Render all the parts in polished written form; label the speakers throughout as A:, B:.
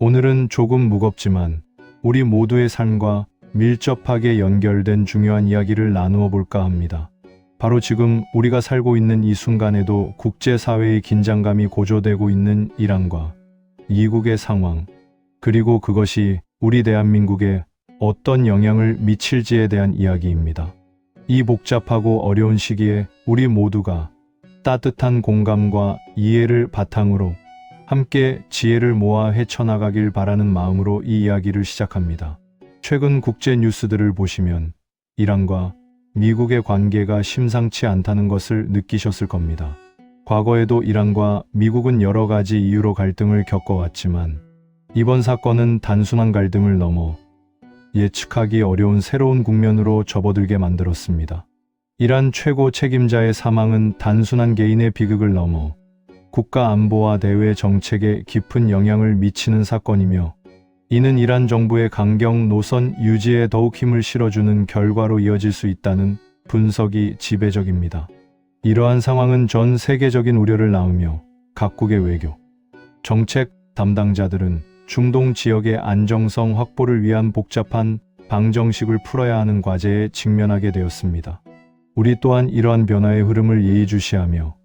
A: 오늘은 조금 무겁지만 우리 모두의 삶과 밀접하게 연결된 중요한 이야기를 나누어 볼까 합니다. 바로 지금 우리가 살고 있는 이 순간에도 국제사회의 긴장감이 고조되고 있는 이란과 미국의 상황, 그리고 그것이 우리 대한민국에 어떤 영향을 미칠지에 대한 이야기입니다. 이 복잡하고 어려운 시기에 우리 모두가 따뜻한 공감과 이해를 바탕으로 함께 지혜를 모아 헤쳐나가길 바라는 마음으로 이 이야기를 시작합니다. 최근 국제 뉴스들을 보시면 이란과 미국의 관계가 심상치 않다는 것을 느끼셨을 겁니다. 과거에도 이란과 미국은 여러 가지 이유로 갈등을 겪어왔지만 이번 사건은 단순한 갈등을 넘어 예측하기 어려운 새로운 국면으로 접어들게 만들었습니다. 이란 최고 책임자의 사망은 단순한 개인의 비극을 넘어 국가 안보와 대외 정책에 깊은 영향을 미치는 사건이며 이는 이란 정부의 강경 노선 유지에 더욱 힘을 실어주는 결과로 이어질 수 있다는 분석이 지배적입니다. 이러한 상황은 전 세계적인 우려를 낳으며 각국의 외교, 정책 담당자들은 중동 지역의 안정성 확보를 위한 복잡한 방정식을 풀어야 하는 과제에 직면하게 되었습니다. 우리 또한 이러한 변화의 흐름을 예의주시하며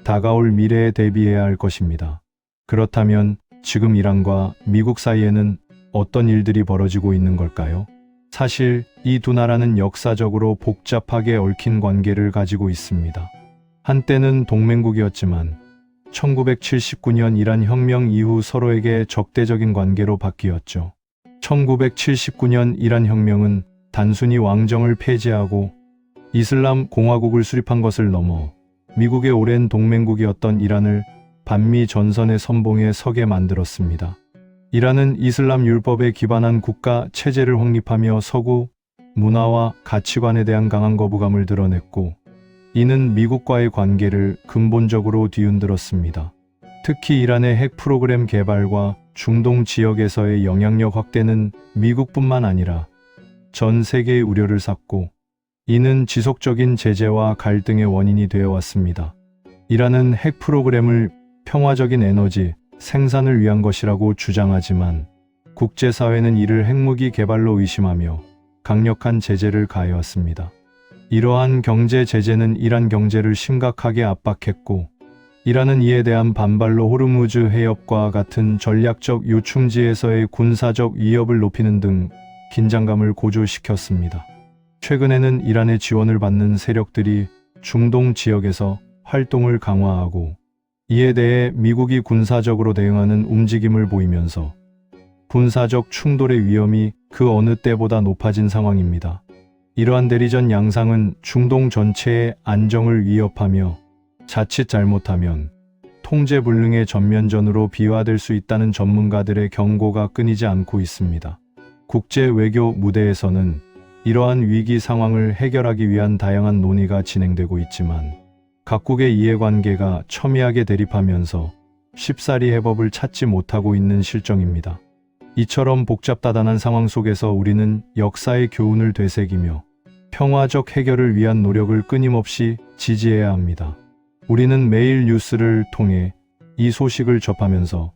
A: 다가올 미래에 대비해야 할 것입니다. 그렇다면 지금 이란과 미국 사이에는 어떤 일들이 벌어지고 있는 걸까요? 사실 이 두 나라는 역사적으로 복잡하게 얽힌 관계를 가지고 있습니다. 한때는 동맹국이었지만 1979년 이란 혁명 이후 서로에게 적대적인 관계로 바뀌었죠. 1979년 이란 혁명은 단순히 왕정을 폐지하고 이슬람 공화국을 수립한 것을 넘어 미국의 오랜 동맹국이었던 이란을 반미 전선의 선봉에 서게 만들었습니다. 이란은 이슬람 율법에 기반한 국가 체제를 확립하며 서구 문화와 가치관에 대한 강한 거부감을 드러냈고 이는 미국과의 관계를 근본적으로 뒤흔들었습니다. 특히 이란의 핵 프로그램 개발과 중동 지역에서의 영향력 확대는 미국뿐만 아니라 전 세계의 우려를 샀고 이는 지속적인 제재와 갈등의 원인이 되어 왔습니다. 이란은 핵 프로그램을 평화적인 에너지 생산을 위한 것이라고 주장하지만 국제사회는 이를 핵무기 개발로 의심하며 강력한 제재를 가해왔습니다. 이러한 경제 제재는 이란 경제를 심각하게 압박했고 이란은 이에 대한 반발로 호르무즈 해협과 같은 전략적 요충지에서의 군사적 위협을 높이는 등 긴장감을 고조시켰습니다. 최근에는 이란의 지원을 받는 세력들이 중동 지역에서 활동을 강화하고 이에 대해 미국이 군사적으로 대응하는 움직임을 보이면서 군사적 충돌의 위험이 그 어느 때보다 높아진 상황입니다. 이러한 대리전 양상은 중동 전체의 안정을 위협하며 자칫 잘못하면 통제불능의 전면전으로 비화될 수 있다는 전문가들의 경고가 끊이지 않고 있습니다. 국제 외교 무대에서는 이러한 위기 상황을 해결하기 위한 다양한 논의가 진행되고 있지만 각국의 이해관계가 첨예하게 대립하면서 쉽사리 해법을 찾지 못하고 있는 실정입니다. 이처럼 복잡다단한 상황 속에서 우리는 역사의 교훈을 되새기며 평화적 해결을 위한 노력을 끊임없이 지지해야 합니다. 우리는 매일 뉴스를 통해 이 소식을 접하면서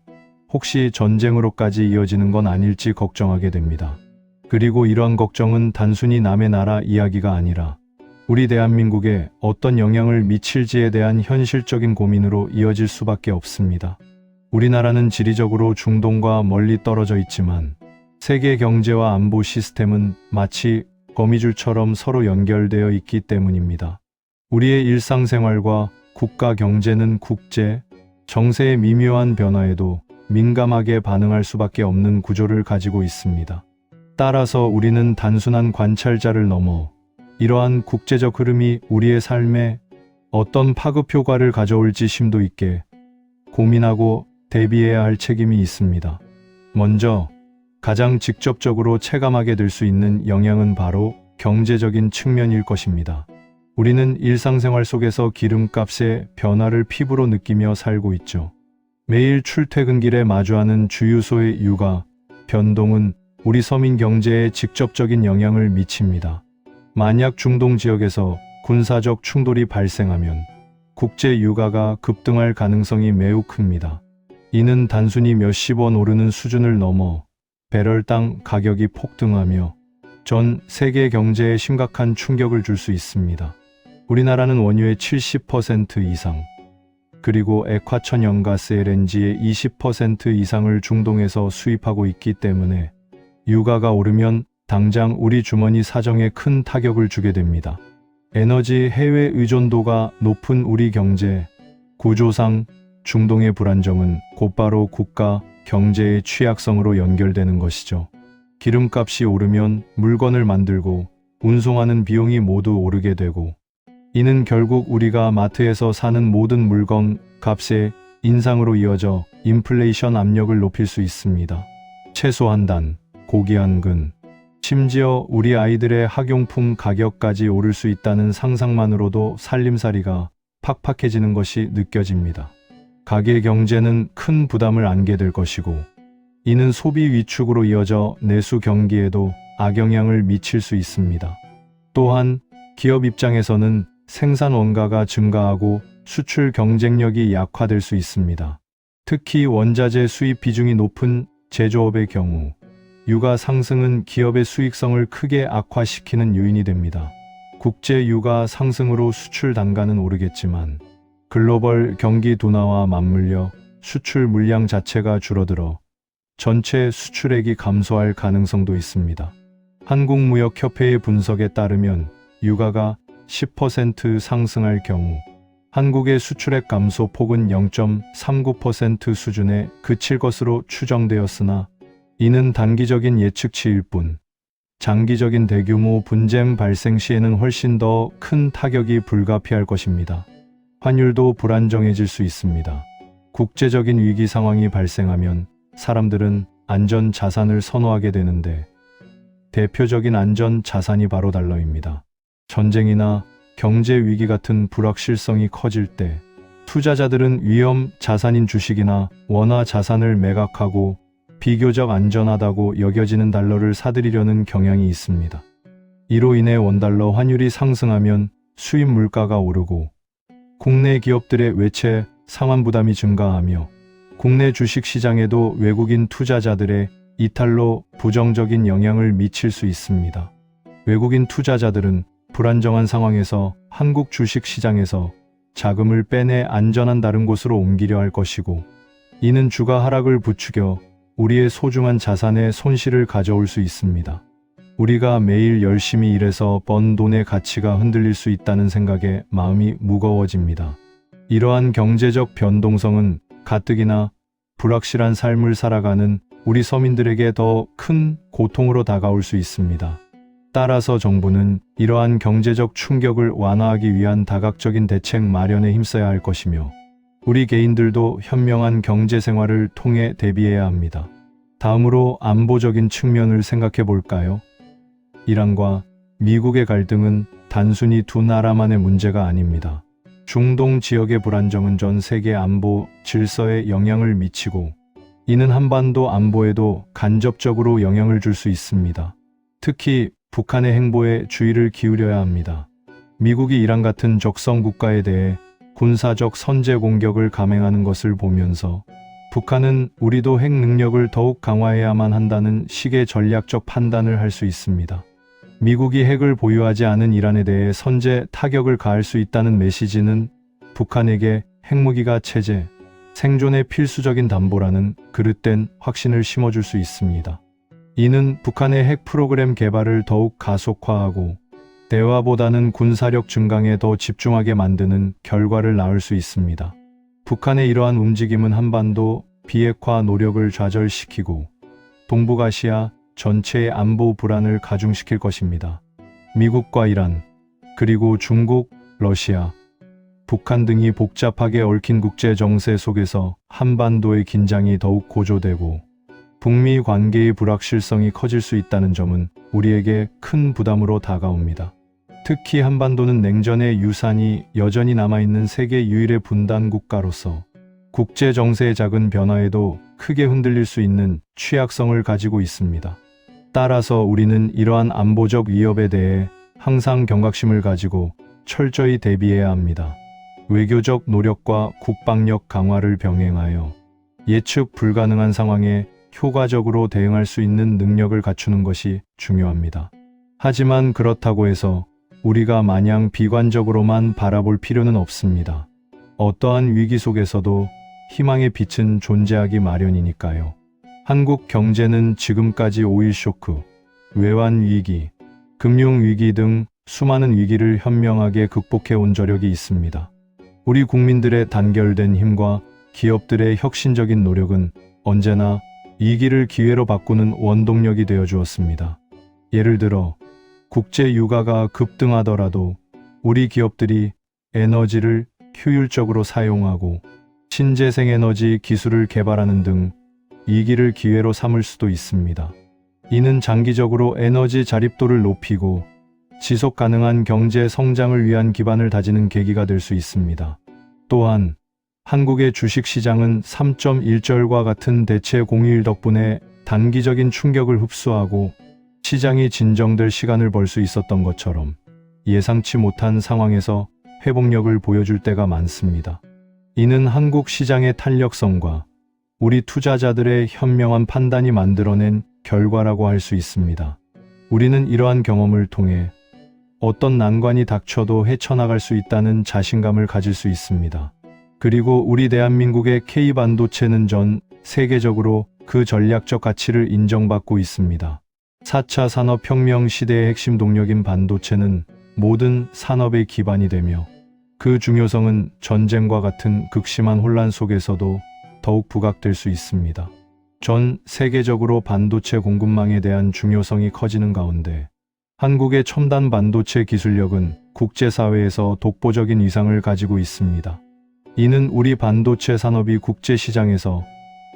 A: 혹시 전쟁으로까지 이어지는 건 아닐지 걱정하게 됩니다. 그리고 이러한 걱정은 단순히 남의 나라 이야기가 아니라 우리 대한민국에 어떤 영향을 미칠지에 대한 현실적인 고민으로 이어질 수밖에 없습니다. 우리나라는 지리적으로 중동과 멀리 떨어져 있지만 세계 경제와 안보 시스템은 마치 거미줄처럼 서로 연결되어 있기 때문입니다. 우리의 일상생활과 국가 경제는 국제, 정세의 미묘한 변화에도 민감하게 반응할 수밖에 없는 구조를 가지고 있습니다. 따라서 우리는 단순한 관찰자를 넘어 이러한 국제적 흐름이 우리의 삶에 어떤 파급 효과를 가져올지 심도 있게 고민하고 대비해야 할 책임이 있습니다. 먼저 가장 직접적으로 체감하게 될 수 있는 영향은 바로 경제적인 측면일 것입니다. 우리는 일상생활 속에서 기름값의 변화를 피부로 느끼며 살고 있죠. 매일 출퇴근길에 마주하는 주유소의 유가 변동은 우리 서민 경제에 직접적인 영향을 미칩니다. 만약 중동 지역에서 군사적 충돌이 발생하면 국제 유가가 급등할 가능성이 매우 큽니다. 이는 단순히 몇십 원 오르는 수준을 넘어 배럴당 가격이 폭등하며 전 세계 경제에 심각한 충격을 줄 수 있습니다. 우리나라는 원유의 70% 이상, 그리고 액화천연가스 LNG의 20% 이상을 중동에서 수입하고 있기 때문에 유가가 오르면 당장 우리 주머니 사정에 큰 타격을 주게 됩니다. 에너지 해외 의존도가 높은 우리 경제 구조상 중동의 불안정은 곧바로 국가 경제의 취약성으로 연결되는 것이죠. 기름값이 오르면 물건을 만들고 운송하는 비용이 모두 오르게 되고, 이는 결국 우리가 마트에서 사는 모든 물건 값의 인상으로 이어져 인플레이션 압력을 높일 수 있습니다. 채소 한 단, 고기 한 근, 심지어 우리 아이들의 학용품 가격까지 오를 수 있다는 상상만으로도 살림살이가 팍팍해지는 것이 느껴집니다. 가계 경제는 큰 부담을 안게 될 것이고, 이는 소비 위축으로 이어져 내수 경기에도 악영향을 미칠 수 있습니다. 또한 기업 입장에서는 생산 원가가 증가하고 수출 경쟁력이 약화될 수 있습니다. 특히 원자재 수입 비중이 높은 제조업의 경우 유가 상승은 기업의 수익성을 크게 악화시키는 요인이 됩니다. 국제 유가 상승으로 수출 단가는 오르겠지만 글로벌 경기 둔화와 맞물려 수출 물량 자체가 줄어들어 전체 수출액이 감소할 가능성도 있습니다. 한국무역협회의 분석에 따르면 유가가 10% 상승할 경우 한국의 수출액 감소 폭은 0.39% 수준에 그칠 것으로 추정되었으나, 이는 단기적인 예측치일 뿐 장기적인 대규모 분쟁 발생 시에는 훨씬 더 큰 타격이 불가피할 것입니다. 환율도 불안정해질 수 있습니다. 국제적인 위기 상황이 발생하면 사람들은 안전 자산을 선호하게 되는데, 대표적인 안전 자산이 바로 달러입니다. 전쟁이나 경제 위기 같은 불확실성이 커질 때 투자자들은 위험 자산인 주식이나 원화 자산을 매각하고 비교적 안전하다고 여겨지는 달러를 사들이려는 경향이 있습니다. 이로 인해 원달러 환율이 상승하면 수입 물가가 오르고 국내 기업들의 외채 상환 부담이 증가하며 국내 주식 시장에도 외국인 투자자들의 이탈로 부정적인 영향을 미칠 수 있습니다. 외국인 투자자들은 불안정한 상황에서 한국 주식 시장에서 자금을 빼내 안전한 다른 곳으로 옮기려 할 것이고, 이는 주가 하락을 부추겨 우리의 소중한 자산에 손실을 가져올 수 있습니다. 우리가 매일 열심히 일해서 번 돈의 가치가 흔들릴 수 있다는 생각에 마음이 무거워집니다. 이러한 경제적 변동성은 가뜩이나 불확실한 삶을 살아가는 우리 서민들에게 더 큰 고통으로 다가올 수 있습니다. 따라서 정부는 이러한 경제적 충격을 완화하기 위한 다각적인 대책 마련에 힘써야 할 것이며, 우리 개인들도 현명한 경제 생활을 통해 대비해야 합니다. 다음으로 안보적인 측면을 생각해 볼까요? 이란과 미국의 갈등은 단순히 두 나라만의 문제가 아닙니다. 중동 지역의 불안정은 전 세계 안보 질서에 영향을 미치고, 이는 한반도 안보에도 간접적으로 영향을 줄 수 있습니다. 특히 북한의 행보에 주의를 기울여야 합니다. 미국이 이란 같은 적성 국가에 대해 군사적 선제 공격을 감행하는 것을 보면서 북한은 우리도 핵 능력을 더욱 강화해야만 한다는 식의 전략적 판단을 할 수 있습니다. 미국이 핵을 보유하지 않은 이란에 대해 선제 타격을 가할 수 있다는 메시지는 북한에게 핵무기가 체제, 생존의 필수적인 담보라는 그릇된 확신을 심어줄 수 있습니다. 이는 북한의 핵 프로그램 개발을 더욱 가속화하고 대화보다는 군사력 증강에 더 집중하게 만드는 결과를 낳을 수 있습니다. 북한의 이러한 움직임은 한반도 비핵화 노력을 좌절시키고 동북아시아 전체의 안보 불안을 가중시킬 것입니다. 미국과 이란, 그리고 중국, 러시아, 북한 등이 복잡하게 얽힌 국제 정세 속에서 한반도의 긴장이 더욱 고조되고 북미 관계의 불확실성이 커질 수 있다는 점은 우리에게 큰 부담으로 다가옵니다. 특히 한반도는 냉전의 유산이 여전히 남아있는 세계 유일의 분단 국가로서 국제 정세의 작은 변화에도 크게 흔들릴 수 있는 취약성을 가지고 있습니다. 따라서 우리는 이러한 안보적 위협에 대해 항상 경각심을 가지고 철저히 대비해야 합니다. 외교적 노력과 국방력 강화를 병행하여 예측 불가능한 상황에 효과적으로 대응할 수 있는 능력을 갖추는 것이 중요합니다. 하지만 그렇다고 해서 우리가 마냥 비관적으로만 바라볼 필요는 없습니다. 어떠한 위기 속에서도 희망의 빛은 존재하기 마련이니까요. 한국 경제는 지금까지 오일 쇼크, 외환 위기, 금융 위기 등 수많은 위기를 현명하게 극복해 온 저력이 있습니다. 우리 국민들의 단결된 힘과 기업들의 혁신적인 노력은 언제나 위기를 기회로 바꾸는 원동력이 되어 주었습니다. 예를 들어 국제 유가가 급등하더라도 우리 기업들이 에너지를 효율적으로 사용하고 신재생 에너지 기술을 개발하는 등 위기를 기회로 삼을 수도 있습니다. 이는 장기적으로 에너지 자립도를 높이고 지속 가능한 경제 성장을 위한 기반을 다지는 계기가 될 수 있습니다. 또한 한국의 주식시장은 3.1절과 같은 대체 공휴일 덕분에 단기적인 충격을 흡수하고 시장이 진정될 시간을 벌 수 있었던 것처럼 예상치 못한 상황에서 회복력을 보여줄 때가 많습니다. 이는 한국 시장의 탄력성과 우리 투자자들의 현명한 판단이 만들어낸 결과라고 할 수 있습니다. 우리는 이러한 경험을 통해 어떤 난관이 닥쳐도 헤쳐나갈 수 있다는 자신감을 가질 수 있습니다. 그리고 우리 대한민국의 K반도체는 전 세계적으로 그 전략적 가치를 인정받고 있습니다. 4차 산업혁명 시대의 핵심 동력인 반도체는 모든 산업의 기반이 되며 그 중요성은 전쟁과 같은 극심한 혼란 속에서도 더욱 부각될 수 있습니다. 전 세계적으로 반도체 공급망에 대한 중요성이 커지는 가운데 한국의 첨단 반도체 기술력은 국제사회에서 독보적인 위상을 가지고 있습니다. 이는 우리 반도체 산업이 국제시장에서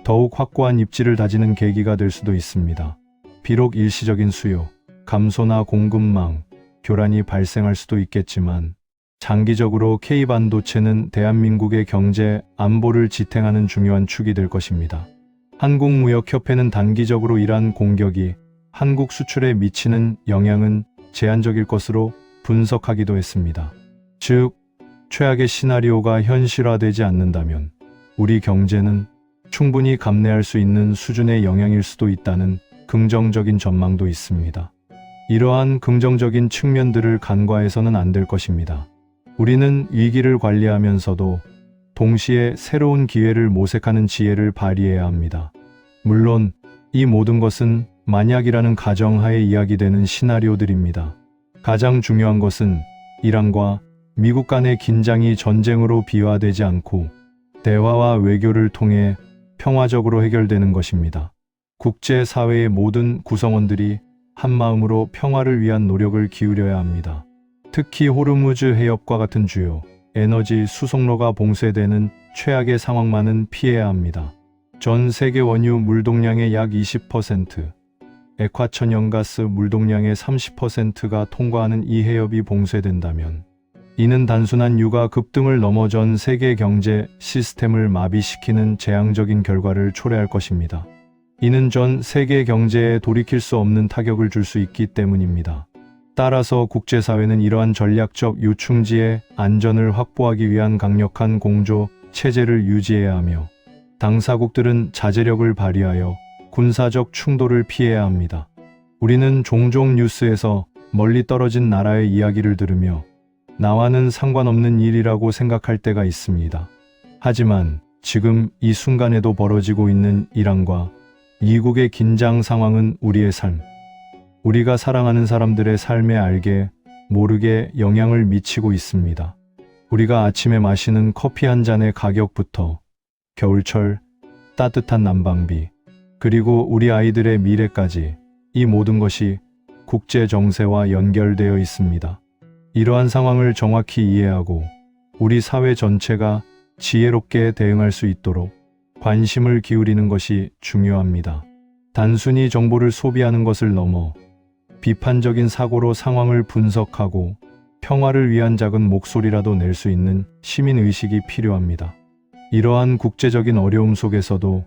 A: 더욱 확고한 입지를 다지는 계기가 될 수도 있습니다. 비록 일시적인 수요, 감소나 공급망, 교란이 발생할 수도 있겠지만 장기적으로 K반도체는 대한민국의 경제 안보를 지탱하는 중요한 축이 될 것입니다. 한국무역협회는 단기적으로 이러한 공격이 한국 수출에 미치는 영향은 제한적일 것으로 분석하기도 했습니다. 즉, 최악의 시나리오가 현실화되지 않는다면 우리 경제는 충분히 감내할 수 있는 수준의 영향일 수도 있다는 긍정적인 전망도 있습니다. 이러한 긍정적인 측면들을 간과해서는 안 될 것입니다. 우리는 위기를 관리하면서도 동시에 새로운 기회를 모색하는 지혜를 발휘해야 합니다. 물론 이 모든 것은 만약이라는 가정하에 이야기되는 시나리오들입니다. 가장 중요한 것은 이란과 미국 간의 긴장이 전쟁으로 비화되지 않고 대화와 외교를 통해 평화적으로 해결되는 것입니다. 국제사회의 모든 구성원들이 한마음으로 평화를 위한 노력을 기울여야 합니다. 특히 호르무즈 해협과 같은 주요 에너지 수송로가 봉쇄되는 최악의 상황만은 피해야 합니다. 전 세계 원유 물동량의 약 20%, 액화천연가스 물동량의 30%가 통과하는 이 해협이 봉쇄된다면 이는 단순한 유가 급등을 넘어 전 세계 경제 시스템을 마비시키는 재앙적인 결과를 초래할 것입니다. 이는 전 세계 경제에 돌이킬 수 없는 타격을 줄 수 있기 때문입니다. 따라서 국제사회는 이러한 전략적 요충지의 안전을 확보하기 위한 강력한 공조 체제를 유지해야 하며 당사국들은 자제력을 발휘하여 군사적 충돌을 피해야 합니다. 우리는 종종 뉴스에서 멀리 떨어진 나라의 이야기를 들으며 나와는 상관없는 일이라고 생각할 때가 있습니다. 하지만 지금 이 순간에도 벌어지고 있는 이란과 미국의 긴장 상황은 우리의 삶, 우리가 사랑하는 사람들의 삶에 알게 모르게 영향을 미치고 있습니다. 우리가 아침에 마시는 커피 한 잔의 가격부터 겨울철 따뜻한 난방비, 그리고 우리 아이들의 미래까지 이 모든 것이 국제 정세와 연결되어 있습니다. 이러한 상황을 정확히 이해하고 우리 사회 전체가 지혜롭게 대응할 수 있도록 관심을 기울이는 것이 중요합니다. 단순히 정보를 소비하는 것을 넘어 비판적인 사고로 상황을 분석하고 평화를 위한 작은 목소리라도 낼 수 있는 시민의식이 필요합니다. 이러한 국제적인 어려움 속에서도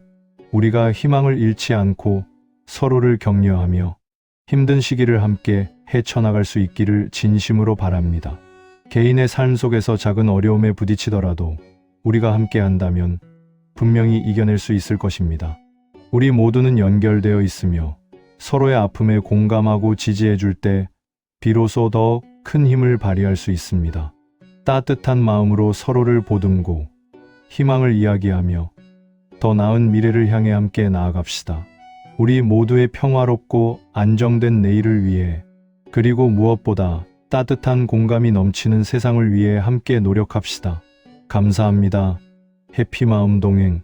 A: 우리가 희망을 잃지 않고 서로를 격려하며 힘든 시기를 함께 헤쳐나갈 수 있기를 진심으로 바랍니다. 개인의 삶 속에서 작은 어려움에 부딪히더라도 우리가 함께 한다면 분명히 이겨낼 수 있을 것입니다. 우리 모두는 연결되어 있으며 서로의 아픔에 공감하고 지지해 줄 때 비로소 더 큰 힘을 발휘할 수 있습니다. 따뜻한 마음으로 서로를 보듬고 희망을 이야기하며 더 나은 미래를 향해 함께 나아갑시다. 우리 모두의 평화롭고 안정된 내일을 위해, 그리고 무엇보다 따뜻한 공감이 넘치는 세상을 위해 함께 노력합시다. 감사합니다. 해피마음 동행.